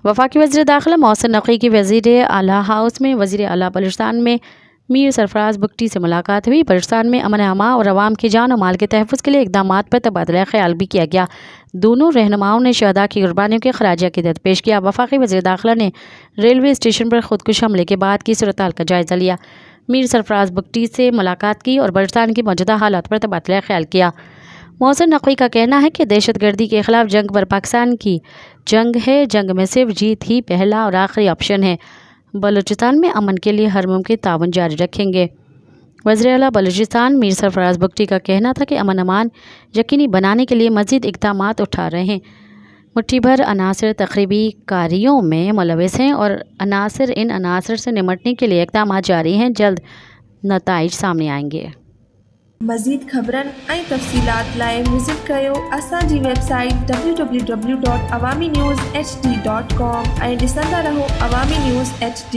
वफाकी वज़ीर दाखिला मोहसिन नक़वी की वज़ीर आला हाउस में वज़ीर आला बलूचिस्तान में मीर सरफराज बुगटी से मुलाकात हुई। बलूचिस्तान में अमन अमा और अवाम की जान और माल के तहफ़्फ़ुज़ के लिए इक़दामात पर तबादला ख़याल भी किया गया। दोनों रहनुमाओं ने शहदा की कुर्बानियों के खराज अक़ीदत पेश किया। वफाकी वज़ीर दाखिला ने रेलवे स्टेशन पर खुदकुश हमले के बाद की सूरत-हाल का जायज़ा लिया। मीर सरफराज बुगटी से मुलाकात की और बलूचिस्तान की मौजूदा हालात पर तबादला ख़याल किया। मोहसिन नक़वी का कहना है कि दहशतगर्दी के ख़िलाफ़ जंग पर पाकिस्तान की जंग है। जंग में सिर्फ जीत ही पहला और आखिरी ऑप्शन है। बलूचिस्तान में अमन के लिए हर मुमकिन ताउन जारी रखेंगे। वज़ीर आला बलूचिस्तान मीर सरफराज बुगटी का कहना था कि अमन अमान यकीनी बनाने के लिए मज़ीद इक़दामात उठा रहे हैं। मुट्ठी भर अनासर तख़रीबी कारियों में मुलविस हैं और इन अनासर से निमटने के लिए इक़दामात जारी हैं। जल्द नताइज सामने आएंगे। मज़ीद ख़बरनि ऐं तफ़सीलात लाइ विज़िट कयो असांजी वेबसाइट www.awamiNewsHD.com ऐं ॾिसंदा रहो अवामी न्यूज़ HD।